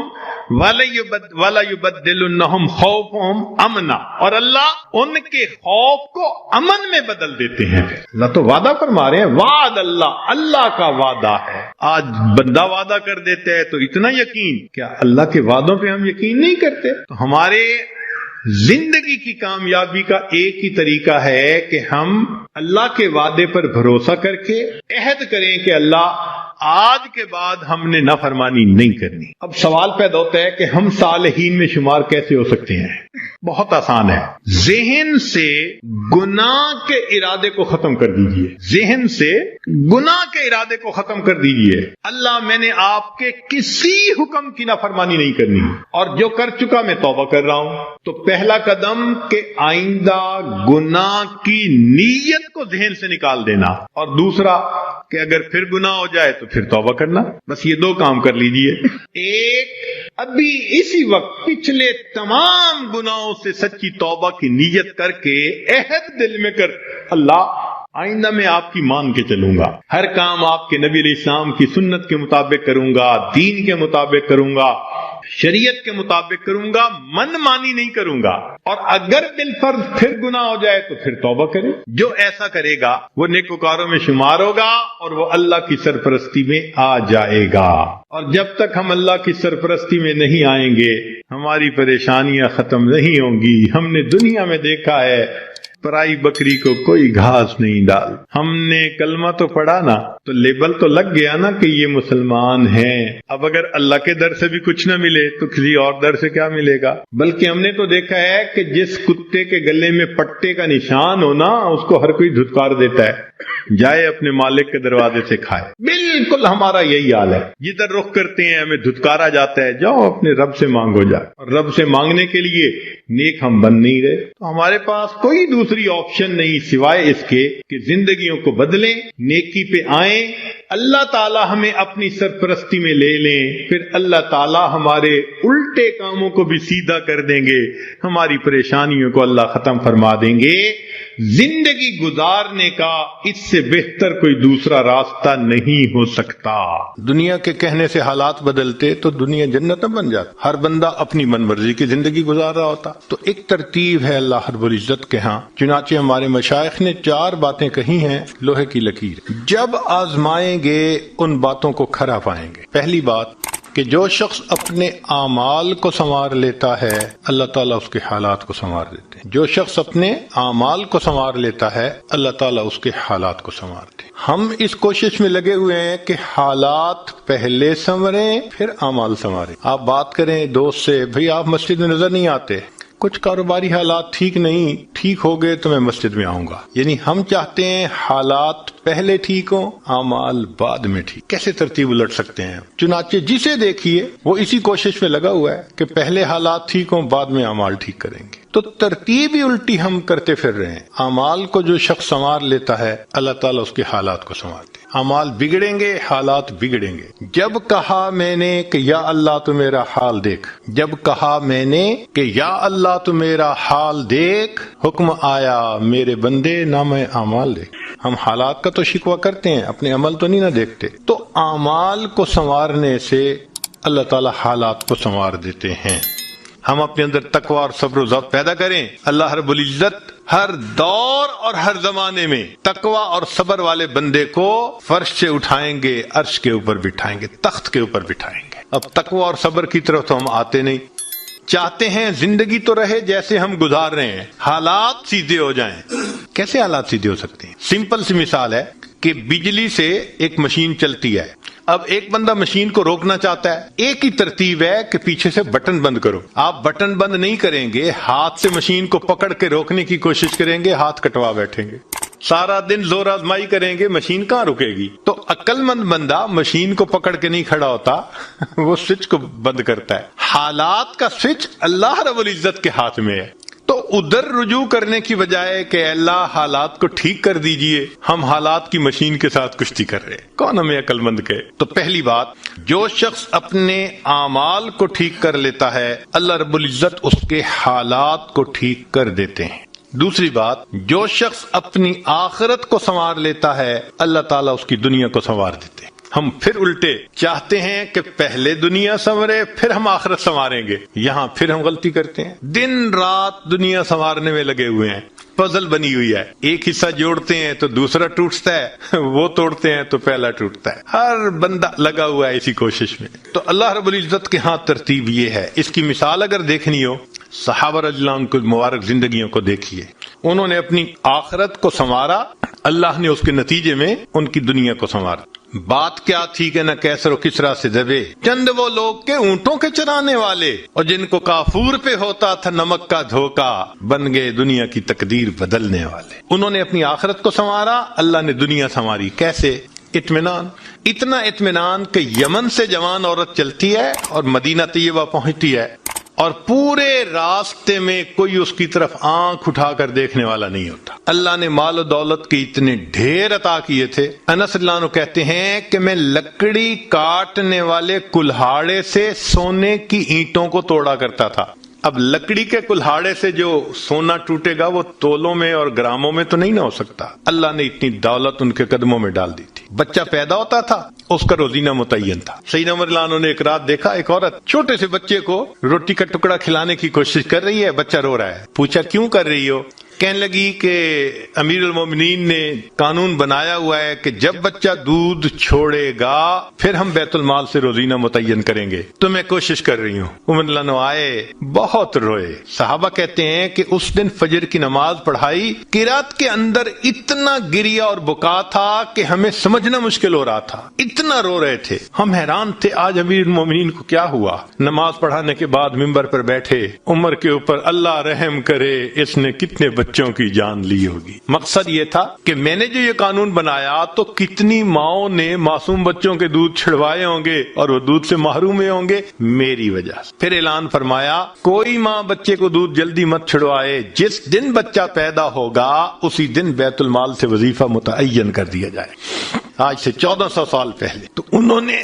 وَلَيُبَدِّلُنَّهُمْ خَوْفَهُمْ أَمْنًا. اور اللہ ان کے خوف کو امن میں بدل دیتے ہیں. اللہ تو وعدہ فرما رہے ہیں، وعد اللہ کا وعدہ ہے. آج بندہ وعدہ کر دیتا ہے تو اتنا یقین، کیا اللہ کے وعدوں پہ ہم یقین نہیں کرتے؟ تو ہمارے زندگی کی کامیابی کا ایک ہی طریقہ ہے کہ ہم اللہ کے وعدے پر بھروسہ کر کے عہد کریں کہ اللہ آج کے بعد ہم نے نافرمانی نہیں کرنی. اب سوال پیدا ہوتا ہے کہ ہم صالحین میں شمار کیسے ہو سکتے ہیں؟ بہت آسان ہے. ذہن سے گناہ کے ارادے کو ختم کر دیجئے. ذہن سے گناہ کے ارادے کو ختم کر دیجئے. اللہ میں نے آپ کے کسی حکم کی نافرمانی نہیں کرنی اور جو کر چکا میں توبہ کر رہا ہوں. تو پہلا قدم کہ آئندہ گناہ کی نیت کو ذہن سے نکال دینا، اور دوسرا کہ اگر پھر گناہ ہو جائے تو پھر توبہ کرنا. بس یہ دو کام کر لیجئے. ایک، ابھی اسی وقت پچھلے تمام گناہوں سے سچی توبہ کی نیت کر کے عہد دل میں کر، اللہ آئندہ میں آپ کی مان کے چلوں گا، ہر کام آپ کے نبی علیہ السلام کی سنت کے مطابق کروں گا، دین کے مطابق کروں گا، شریعت کے مطابق کروں گا، من مانی نہیں کروں گا. اور اگر بالفرض پھر گناہ ہو جائے تو پھر توبہ کرے. جو ایسا کرے گا وہ نیکوکاروں میں شمار ہوگا اور وہ اللہ کی سرپرستی میں آ جائے گا. اور جب تک ہم اللہ کی سرپرستی میں نہیں آئیں گے ہماری پریشانیاں ختم نہیں ہوں گی. ہم نے دنیا میں دیکھا ہے پرائی بکری کو کوئی گھاس نہیں ڈال. ہم نے کلمہ تو پڑھا نا، تو لیبل تو لگ گیا نا کہ یہ مسلمان ہیں. اب اگر اللہ کے در سے بھی کچھ نہ ملے تو کسی اور در سے کیا ملے گا؟ بلکہ ہم نے تو دیکھا ہے کہ جس کتے کے گلے میں پٹے کا نشان ہو نا اس کو ہر کوئی دھتکار دیتا ہے، جائے اپنے مالک کے دروازے سے کھائے. بالکل ہمارا یہی حال ہے، جدھر رخ کرتے ہیں ہمیں دھتکارا جاتا ہے، جاؤ اپنے رب سے مانگو جا. اور رب سے مانگنے کے لیے نیک ہم بن نہیں رہے، تو ہمارے پاس کوئی دوسری آپشن نہیں سوائے اس کے کہ زندگیوں کو بدلیں، نیکی پہ آئیں، اللہ تعالی ہمیں اپنی سرپرستی میں لے لیں، پھر اللہ تعالی ہمارے الٹے کاموں کو بھی سیدھا کر دیں گے، ہماری پریشانیوں کو اللہ ختم فرما دیں گے. زندگی گزارنے کا اس سے بہتر کوئی دوسرا راستہ نہیں ہو سکتا. دنیا کے کہنے سے حالات بدلتے تو دنیا جنت بن جاتی، ہر بندہ اپنی من مرضی کی زندگی گزار رہا ہوتا. تو ایک ترتیب ہے اللہ رب العزت کے ہاں، چنانچہ ہمارے مشائخ نے 4 باتیں کہی ہیں لوہے کی لکیر. جب آزمائیں گے ان باتوں کو کھرا پائیں گے. پہلی بات کہ جو شخص اپنے اعمال کو سنوار لیتا ہے اللہ تعالیٰ اس کے حالات کو سنوار دیتے ہیں. جو شخص اپنے اعمال کو سنوار لیتا ہے اللہ تعالیٰ اس کے حالات کو سنوارتے ہیں. ہم اس کوشش میں لگے ہوئے ہیں کہ حالات پہلے سنوریں پھر اعمال سنواریں. آپ بات کریں دوست سے، بھئی آپ مسجد میں نظر نہیں آتے، کچھ کاروباری حالات ٹھیک نہیں، ٹھیک ہو گئے تو میں مسجد میں آؤں گا. یعنی ہم چاہتے ہیں حالات پہلے ٹھیک ہوں، اعمال بعد میں ٹھیک. کیسے ترتیب الٹ سکتے ہیں؟ چنانچہ جسے دیکھیے وہ اسی کوشش میں لگا ہوا ہے کہ پہلے حالات ٹھیک ہوں بعد میں اعمال ٹھیک کریں گے. تو ترتیب ہی الٹی ہم کرتے پھر رہے ہیں. اعمال کو جو شخص سنوار لیتا ہے اللہ تعالیٰ اس کے حالات کو سنوارتے ہیں. اعمال بگڑیں گے، حالات بگڑیں گے. جب کہا میں نے کہ یا اللہ تو میرا حال دیکھ، جب کہا میں نے کہ یا اللہ تو میرا حال دیکھ، حکم آیا میرے بندے نام اعمال دیکھ. ہم حالات کا تو شکوہ کرتے ہیں، اپنے عمل تو نہیں نہ دیکھتے. تو اعمال کو سنوارنے سے اللہ تعالیٰ حالات کو سنوار دیتے ہیں. ہم اپنے اندر تقوی اور صبر و ضبط پیدا کریں، اللہ رب العزت ہر دور اور ہر زمانے میں تقوی اور صبر والے بندے کو فرش سے اٹھائیں گے، عرش کے اوپر بٹھائیں گے، تخت کے اوپر بٹھائیں گے. اب تقوی اور صبر کی طرف تو ہم آتے نہیں. چاہتے ہیں زندگی تو رہے جیسے ہم گزار رہے ہیں، حالات سیدھے ہو جائیں. کیسے حالات سیدھے ہو سکتے ہیں؟ سمپل سی مثال ہے کہ بجلی سے ایک مشین چلتی ہے. اب ایک بندہ مشین کو روکنا چاہتا ہے، ایک ہی ترتیب ہے کہ پیچھے سے بٹن بند کرو. آپ بٹن بند نہیں کریں گے، ہاتھ سے مشین کو پکڑ کے روکنے کی کوشش کریں گے، ہاتھ کٹوا بیٹھیں گے. سارا دن زور آزمائی کریں گے، مشین کہاں رکے گی؟ تو عقل مند بندہ مشین کو پکڑ کے نہیں کھڑا ہوتا، وہ سوئچ کو بند کرتا ہے. حالات کا سوئچ اللہ رب العزت کے ہاتھ میں ہے. تو ادھر رجوع کرنے کی بجائے کہ اللہ حالات کو ٹھیک کر دیجئے، ہم حالات کی مشین کے ساتھ کشتی کر رہے ہیں. کون ہمیں عقل مند کہے؟ تو پہلی بات، جو شخص اپنے اعمال کو ٹھیک کر لیتا ہے اللہ رب العزت اس کے حالات کو ٹھیک کر دیتے ہیں. دوسری بات، جو شخص اپنی آخرت کو سنوار لیتا ہے اللہ تعالیٰ اس کی دنیا کو سنوار دیتے ہیں. ہم پھر الٹے چاہتے ہیں کہ پہلے دنیا سنورے پھر ہم آخرت سنواریں گے. یہاں پھر ہم غلطی کرتے ہیں، دن رات دنیا سنوارنے میں لگے ہوئے ہیں. پزل بنی ہوئی ہے، ایک حصہ جوڑتے ہیں تو دوسرا ٹوٹتا ہے، وہ توڑتے ہیں تو پہلا ٹوٹتا ہے. ہر بندہ لگا ہوا ہے اسی کوشش میں. تو اللہ رب العزت کے ہاں ترتیب یہ ہے. اس کی مثال اگر دیکھنی ہو، صحابہ رضی اللہ عنہ کی مبارک زندگیوں کو دیکھیے. انہوں نے اپنی آخرت کو سنوارا، اللہ نے اس کے نتیجے میں ان کی دنیا کو سنوارا. بات کیا تھی کہ نہ کیسر و کسرا سے دبے چند وہ لوگ کے اونٹوں کے چرانے والے، اور جن کو کافور پہ ہوتا تھا نمک کا دھوکا، بن گئے دنیا کی تقدیر بدلنے والے. انہوں نے اپنی آخرت کو سنوارا، اللہ نے دنیا سنواری. کیسے؟ اطمینان. اتنا اطمینان کہ یمن سے جوان عورت چلتی ہے اور مدینہ طیبہ پہنچتی ہے اور پورے راستے میں کوئی اس کی طرف آنکھ اٹھا کر دیکھنے والا نہیں ہوتا. اللہ نے مال و دولت کے اتنے ڈھیر عطا کیے تھے. انس اللہ عنہ کہتے ہیں کہ میں لکڑی کاٹنے والے کلہاڑے سے سونے کی اینٹوں کو توڑا کرتا تھا. اب لکڑی کے کلہاڑے سے جو سونا ٹوٹے گا وہ تولوں میں اور گراموں میں تو نہیں نہ ہو سکتا. اللہ نے اتنی دولت ان کے قدموں میں ڈال دی تھی. بچہ پیدا ہوتا تھا، اس کا روزینہ متعین تھا. سیدنا عمر اللہ عنہ نے ایک رات دیکھا ایک عورت چھوٹے سے بچے کو روٹی کا ٹکڑا کھلانے کی کوشش کر رہی ہے، بچہ رو رہا ہے. پوچھا کیوں کر رہی ہو؟ کہنے لگی کہ امیر المومنین نے قانون بنایا ہوا ہے کہ جب بچہ دودھ چھوڑے گا پھر ہم بیت المال سے روزینہ متعین کریں گے، تو میں کوشش کر رہی ہوں۔ عمر اللہ عنہ آئے، بہت روئے۔ صحابہ کہتے ہیں کہ اس دن فجر کی نماز پڑھائی، قرات کے اندر اتنا گریا اور بکا تھا کہ ہمیں سمجھنا مشکل ہو رہا تھا، اتنا رو رہے تھے۔ ہم حیران تھے آج امیر المومنین کو کیا ہوا۔ نماز پڑھانے کے بعد ممبر پر بیٹھے، عمر کے اوپر اللہ رحم کرے اس نے کتنے بچوں کی جان لی ہوگی۔ مقصد یہ تھا کہ میں نے جو یہ قانون بنایا تو کتنی ماؤں نے معصوم بچوں کے دودھ چھڑوائے ہوں گے اور وہ دودھ سے محروم ہوں گے میری وجہ سے۔ پھر اعلان فرمایا کوئی ماں بچے کو دودھ جلدی مت چھڑوائے، جس دن بچہ پیدا ہوگا اسی دن بیت المال سے وظیفہ متعین کر دیا جائے۔ آج سے 1400 سال پہلے تو انہوں نے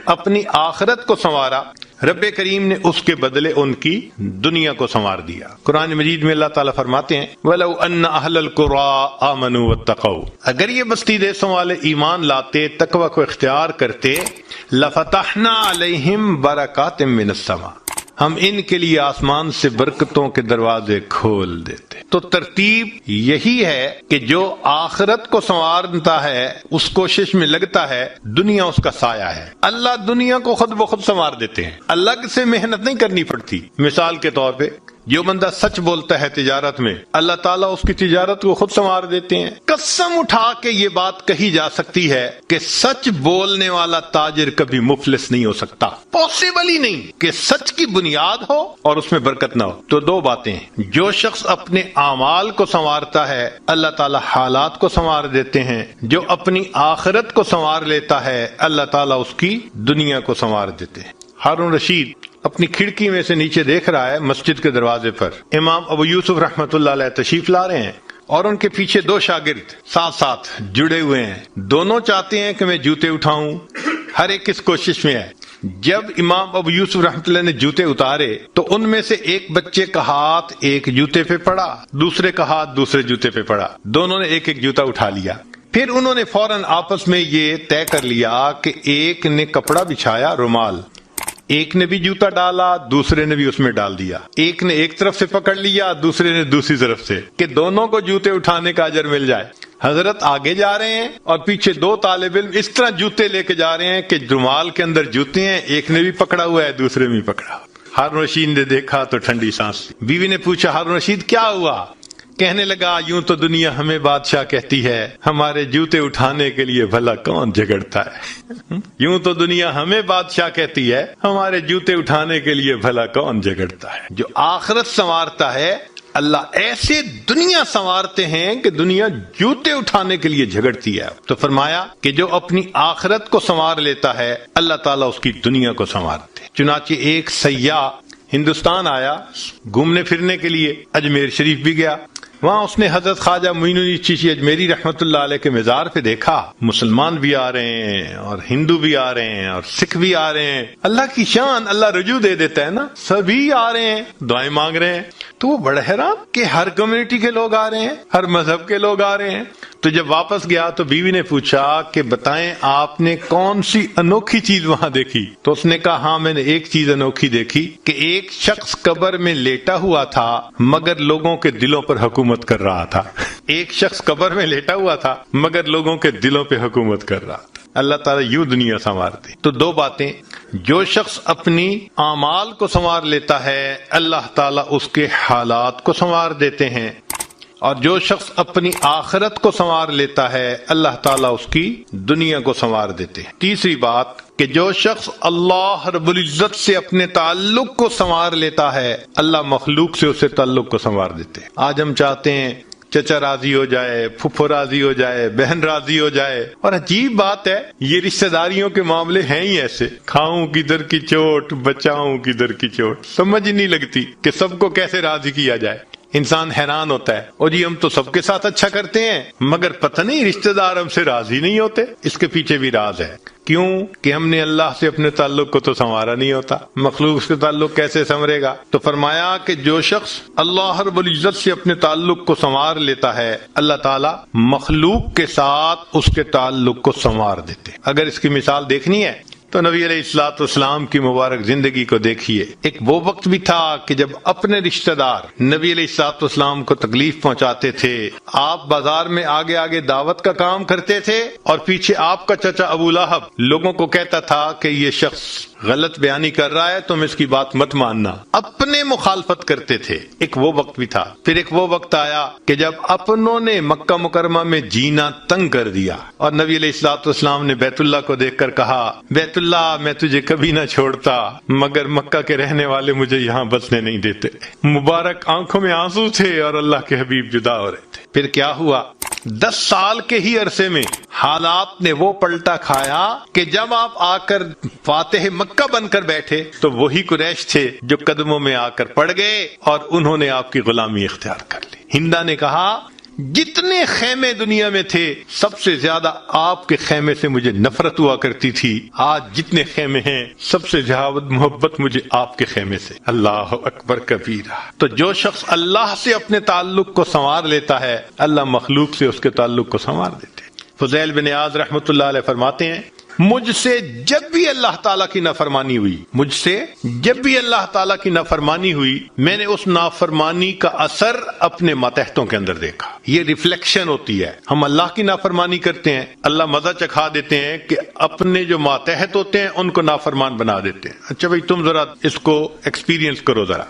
اپنی آخرت کو سنوارا، رب کریم نے اس کے بدلے ان کی دنیا کو سنوار دیا۔ قرآن مجید میں اللہ تعالیٰ فرماتے ہیں وَلَوْ أَنَّ أَهْلَ الْقُرَىٰ آمَنُوا وَاتَّقَوْا، اگر یہ بستی دیسوں والے ایمان لاتے، تقوی کو اختیار کرتے، لَفَتَحْنَا عَلَيْهِمْ بَرَكَاتٍ مِّنَ السَّمَاءِ، ہم ان کے لیے آسمان سے برکتوں کے دروازے کھول دیتے۔ تو ترتیب یہی ہے کہ جو آخرت کو سنوارتا ہے اس کوشش میں لگتا ہے، دنیا اس کا سایہ ہے۔ اللہ دنیا کو خود بخود سنوار دیتے ہیں، اللہ سے محنت نہیں کرنی پڑتی۔ مثال کے طور پہ جو بندہ سچ بولتا ہے تجارت میں، اللہ تعالیٰ اس کی تجارت کو خود سنوار دیتے ہیں۔ قسم اٹھا کے یہ بات کہی جا سکتی ہے کہ سچ بولنے والا تاجر کبھی مفلس نہیں ہو سکتا، پاسبل ہی نہیں کہ سچ کی بنیاد ہو اور اس میں برکت نہ ہو۔ تو دو باتیں، جو شخص اپنے اعمال کو سنوارتا ہے اللہ تعالیٰ حالات کو سنوار دیتے ہیں، جو اپنی آخرت کو سنوار لیتا ہے اللہ تعالیٰ اس کی دنیا کو سنوار دیتے ہیں۔ ہارون رشید اپنی کھڑکی میں سے نیچے دیکھ رہا ہے، مسجد کے دروازے پر امام ابو یوسف رحمۃ اللہ علیہ تشریف لا رہے ہیں اور ان کے پیچھے دو شاگرد ساتھ ساتھ جڑے ہوئے ہیں، دونوں چاہتے ہیں کہ میں جوتے اٹھاؤں، ہر ایک اس کوشش میں ہے۔ جب امام ابو یوسف رحمۃ اللہ نے جوتے اتارے تو ان میں سے ایک بچے کا ہاتھ ایک جوتے پہ پڑا، دوسرے کا ہاتھ دوسرے جوتے پہ پڑا، دونوں نے ایک ایک جوتا اٹھا لیا۔ پھر انہوں نے فوراً آپس میں یہ طے کر لیا کہ ایک نے کپڑا بچھایا رومال، ایک نے بھی جوتا ڈالا، دوسرے نے بھی اس میں ڈال دیا، ایک نے ایک طرف سے پکڑ لیا، دوسرے نے دوسری طرف سے، کہ دونوں کو جوتے اٹھانے کا اجر مل جائے۔ حضرت آگے جا رہے ہیں اور پیچھے دو طالب علم اس طرح جوتے لے کے جا رہے ہیں کہ رومال کے اندر جوتے ہیں، ایک نے بھی پکڑا ہوا ہے دوسرے میں بھی پکڑا ہوا۔ ہارون رشید نے دیکھا تو ٹھنڈی سانس لی۔ بیوی نے پوچھا ہارون رشید کیا ہوا؟ کہنے لگا یوں تو دنیا ہمیں بادشاہ کہتی ہے، ہمارے جوتے اٹھانے کے لیے بھلا کون جھگڑتا ہے؟ یوں تو دنیا ہمیں بادشاہ کہتی ہے، ہمارے جوتے اٹھانے کے لیے بھلا کون جھگڑتا ہے؟ جو آخرت سنوارتا ہے اللہ ایسے دنیا سنوارتے ہیں کہ دنیا جوتے اٹھانے کے لیے جھگڑتی ہے۔ تو فرمایا کہ جو اپنی آخرت کو سنوار لیتا ہے اللہ تعالیٰ اس کی دنیا کو سنوارتے۔ چنانچہ ایک سیاح ہندوستان آیا گھومنے پھرنے کے لیے، اجمیر شریف بھی گیا، وہاں اس نے حضرت خواجہ معین الدین چشتی اجمیری رحمت اللہ علیہ کے مزار پہ دیکھا مسلمان بھی آ رہے ہیں اور ہندو بھی آ رہے ہیں اور سکھ بھی آ رہے ہیں۔ اللہ کی شان، اللہ رجوع دے دیتا ہے نا، سبھی آ رہے ہیں دعائیں مانگ رہے ہیں۔ تو وہ بڑا حیران کہ ہر کمیونٹی کے لوگ آ رہے ہیں، ہر مذہب کے لوگ آ رہے ہیں۔ تو جب واپس گیا تو بیوی نے پوچھا کہ بتائیں آپ نے کون سی انوکھی چیز وہاں دیکھی؟ تو اس نے کہا ہاں میں نے ایک چیز انوکھی دیکھی کہ ایک شخص قبر میں لیٹا ہوا تھا مگر لوگوں کے دلوں پر حکومت کر رہا تھا۔ ایک شخص قبر میں لیٹا ہوا تھا مگر لوگوں کے دلوں پہ حکومت کر رہا تھا۔ اللہ تعالیٰ یوں دنیا سنوارتے۔ تو دو باتیں، جو شخص اپنی اعمال کو سنوار لیتا ہے اللہ تعالیٰ اس کے حالات کو سنوار دیتے ہیں، اور جو شخص اپنی آخرت کو سنوار لیتا ہے اللہ تعالیٰ اس کی دنیا کو سنوار دیتے ہیں۔ تیسری بات کہ جو شخص اللہ رب العزت سے اپنے تعلق کو سنوار لیتا ہے اللہ مخلوق سے اسے تعلق کو سنوار دیتے ہیں۔ آج ہم چاہتے ہیں چچا راضی ہو جائے، پھپھو راضی ہو جائے، بہن راضی ہو جائے، اور عجیب بات ہے یہ رشتہ داریوں کے معاملے ہیں ہی ایسے، کھاؤں کدھر کی چوٹ بچاؤں کدھر کی چوٹ، سمجھ ہی نہیں لگتی کہ سب کو کیسے راضی کیا جائے۔ انسان حیران ہوتا ہے اور جی ہم تو سب کے ساتھ اچھا کرتے ہیں مگر پتہ نہیں رشتہ دار ہم سے راضی نہیں ہوتے۔ اس کے پیچھے بھی راز ہے، کیوں کہ ہم نے اللہ سے اپنے تعلق کو تو سنوارا نہیں ہوتا، مخلوق سے تعلق کیسے سنورے گا؟ تو فرمایا کہ جو شخص اللہ رب العزت سے اپنے تعلق کو سنوار لیتا ہے اللہ تعالیٰ مخلوق کے ساتھ اس کے تعلق کو سنوار دیتے۔ اگر اس کی مثال دیکھنی ہے تو نبی علیہ الصلوۃ والسلام کی مبارک زندگی کو دیکھیے، ایک وہ وقت بھی تھا کہ جب اپنے رشتہ دار نبی علیہ الصلوۃ والسلام کو تکلیف پہنچاتے تھے، آپ بازار میں آگے آگے دعوت کا کام کرتے تھے اور پیچھے آپ کا چچا ابو لہب لوگوں کو کہتا تھا کہ یہ شخص غلط بیانی کر رہا ہے، تم اس کی بات مت ماننا، اپنے مخالفت کرتے تھے۔ ایک وہ وقت بھی تھا، پھر ایک وہ وقت آیا کہ جب اپنوں نے مکہ مکرمہ میں جینا تنگ کر دیا اور نبی علیہ الصلوۃ والسلام نے بیت اللہ کو دیکھ کر کہا، بیت اللہ میں تجھے کبھی نہ چھوڑتا مگر مکہ کے رہنے والے مجھے یہاں بسنے نہیں دیتے۔ مبارک آنکھوں میں آنسو تھے اور اللہ کے حبیب جدا ہو رہے تھے۔ پھر کیا ہوا؟ 10 سال کے ہی عرصے میں حالات نے وہ پلٹا کھایا کہ جب آپ آ کر فاتح مکہ بن کر بیٹھے تو وہی قریش تھے جو قدموں میں آ کر پڑ گئے اور انہوں نے آپ کی غلامی اختیار کر لی۔ ہندا نے کہا، جتنے خیمے دنیا میں تھے سب سے زیادہ آپ کے خیمے سے مجھے نفرت ہوا کرتی تھی، آج جتنے خیمے ہیں سب سے زیادہ محبت مجھے آپ کے خیمے سے۔ اللہ اکبر کبیرہ۔ تو جو شخص اللہ سے اپنے تعلق کو سنوار لیتا ہے، اللہ مخلوق سے اس کے تعلق کو سنوار دیتے ہیں۔ فضیل بن عیاض رحمۃ اللہ علیہ فرماتے ہیں، مجھ سے جب بھی اللہ تعالیٰ کی نافرمانی ہوئی، مجھ سے جب بھی اللہ تعالیٰ کی نافرمانی ہوئی، میں نے اس نافرمانی کا اثر اپنے ماتحتوں کے اندر دیکھا۔ یہ ریفلیکشن ہوتی ہے، ہم اللہ کی نافرمانی کرتے ہیں، اللہ مزہ چکھا دیتے ہیں کہ اپنے جو ماتحت ہوتے ہیں ان کو نافرمان بنا دیتے ہیں۔ اچھا بھائی تم ذرا اس کو ایکسپیرینس کرو ذرا۔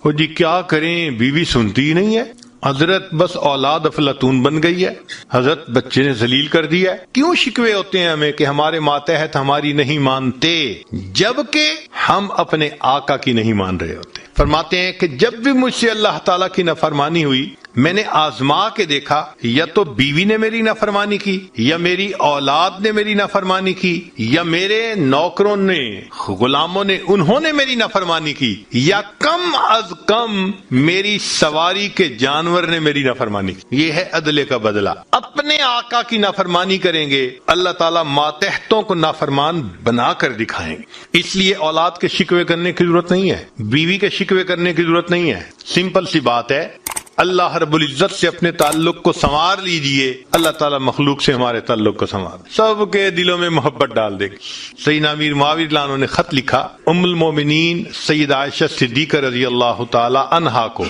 وہ جی کیا کریں، بیوی سنتی ہی نہیں ہے، حضرت بس اولاد افلاطون بن گئی ہے، حضرت بچے نے ذلیل کر دیا ہے۔ کیوں شکوے ہوتے ہیں ہمیں کہ ہمارے ماتحت ہماری نہیں مانتے، جبکہ ہم اپنے آقا کی نہیں مان رہے ہوتے۔ فرماتے ہیں کہ جب بھی مجھ سے اللہ تعالیٰ کی نافرمانی ہوئی، میں نے آزما کے دیکھا، یا تو بیوی نے میری نافرمانی کی، یا میری اولاد نے میری نافرمانی کی، یا میرے نوکروں نے، غلاموں نے، انہوں نے میری نافرمانی کی، یا کم از کم میری سواری کے جانور نے میری نافرمانی کی۔ یہ ہے عدل کا بدلہ۔ اپنے آقا کی نافرمانی کریں گے، اللہ تعالیٰ ماتحتوں کو نافرمان بنا کر دکھائیں گے۔ اس لیے اولاد کے شکوے کرنے کی ضرورت نہیں ہے، بیوی کے شکوے کرنے کی ضرورت نہیں ہے۔ سمپل سی بات ہے، اللہ رب العزت سے اپنے تعلق کو سنوار لیجئے، اللہ تعالیٰ مخلوق سے ہمارے تعلق کو سنوار، سب کے دلوں میں محبت ڈال دے گی۔ سیدنا امیر معاویہ رضی اللہ عنہ نے خط لکھا ام المومنین سید عائشہ صدیقہ رضی اللہ تعالی عنہا کو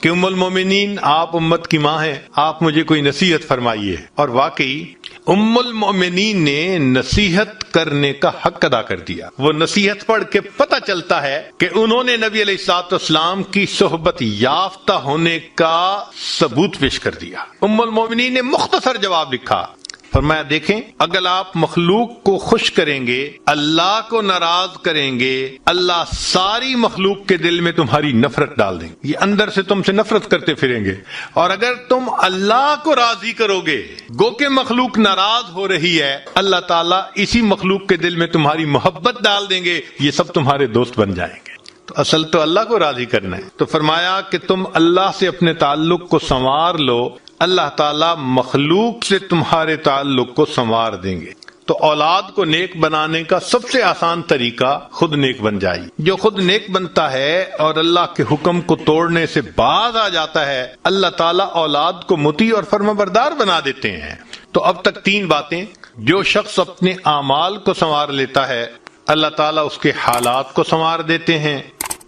کہ ام المومنین آپ امت کی ماں ہیں، آپ مجھے کوئی نصیحت فرمائیے۔ اور واقعی ام المومنین نے نصیحت کرنے کا حق ادا کر دیا۔ وہ نصیحت پڑھ کے پتہ چلتا ہے کہ انہوں نے نبی علیہ الصلوۃ والسلام کی صحبت یافتہ ہونے کا ثبوت پیش کر دیا۔ ام المومنین نے مختصر جواب لکھا، فرمایا دیکھیں اگر آپ مخلوق کو خوش کریں گے، اللہ کو ناراض کریں گے، اللہ ساری مخلوق کے دل میں تمہاری نفرت ڈال دیں گے، یہ اندر سے تم سے نفرت کرتے پھریں گے۔ اور اگر تم اللہ کو راضی کرو گے، گو کہ مخلوق ناراض ہو رہی ہے، اللہ تعالیٰ اسی مخلوق کے دل میں تمہاری محبت ڈال دیں گے، یہ سب تمہارے دوست بن جائیں گے۔ تو اصل تو اللہ کو راضی کرنا ہے۔ تو فرمایا کہ تم اللہ سے اپنے تعلق کو سنوار لو، اللہ تعالیٰ مخلوق سے تمہارے تعلق کو سنوار دیں گے۔ تو اولاد کو نیک بنانے کا سب سے آسان طریقہ خود نیک بن جائے۔ جو خود نیک بنتا ہے اور اللہ کے حکم کو توڑنے سے باز آ جاتا ہے، اللہ تعالیٰ اولاد کو مطیع اور فرمانبردار بنا دیتے ہیں۔ تو اب تک 3 باتیں، جو شخص اپنے اعمال کو سنوار لیتا ہے، اللہ تعالیٰ اس کے حالات کو سنوار دیتے ہیں۔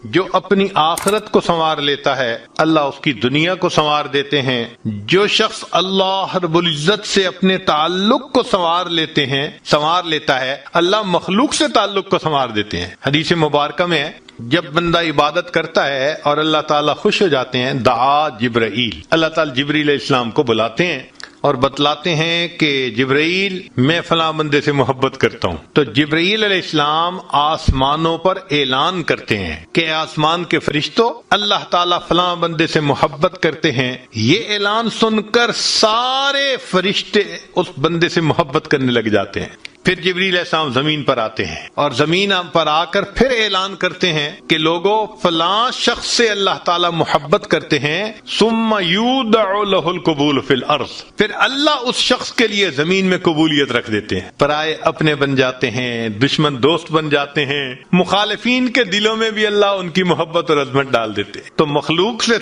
جو اپنی آخرت کو سنوار لیتا ہے، اللہ اس کی دنیا کو سنوار دیتے ہیں۔ جو شخص اللہ رب العزت سے اپنے تعلق کو سنوار لیتا ہے، اللہ مخلوق سے تعلق کو سنوار دیتے ہیں۔ حدیث مبارکہ میں ہے، جب بندہ عبادت کرتا ہے اور اللہ تعالیٰ خوش ہو جاتے ہیں، دعا جبرائیل، اللہ تعالیٰ جبریل علیہ السلام کو بلاتے ہیں اور بتلاتے ہیں کہ جبرائیل میں فلاں بندے سے محبت کرتا ہوں۔ تو جبرائیل علیہ السلام آسمانوں پر اعلان کرتے ہیں کہ آسمان کے فرشتوں، اللہ تعالیٰ فلاں بندے سے محبت کرتے ہیں۔ یہ اعلان سن کر سارے فرشتے اس بندے سے محبت کرنے لگ جاتے ہیں۔ پھر جبریل علیہ السلام زمین پر آتے ہیں اور زمین پر آ کر پھر اعلان کرتے ہیں کہ لوگوں فلاں شخص سے اللہ تعالیٰ محبت کرتے ہیں، ثم یودع لہ القبول فی الارض، پھر اللہ اس شخص کے لیے زمین میں قبولیت رکھ دیتے ہیں۔ پرائے اپنے بن جاتے ہیں، دشمن دوست بن جاتے ہیں، مخالفین کے دلوں میں بھی اللہ ان کی محبت اور عظمت ڈال دیتے ہیں۔ تو مخلوق سے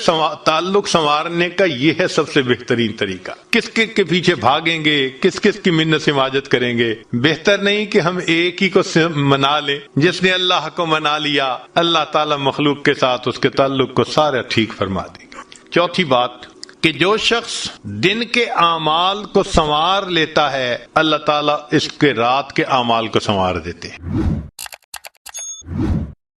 تعلق سنوارنے کا یہ ہے سب سے بہترین طریقہ۔ کس کے پیچھے بھاگیں گے، کس کی منت سماجت کریں گے، بہتر نہیں کہ ہم ایک ہی کو منا لیں؟ جس نے اللہ کو منا لیا اللہ تعالیٰ مخلوق کے ساتھ اس کے تعلق کو سارا ٹھیک فرما دے گا۔ چوتھی بات کہ جو شخص دن کے اعمال کو سنوار لیتا ہے اللہ تعالیٰ اس کے رات کے اعمال کو سنوار دیتے ہیں۔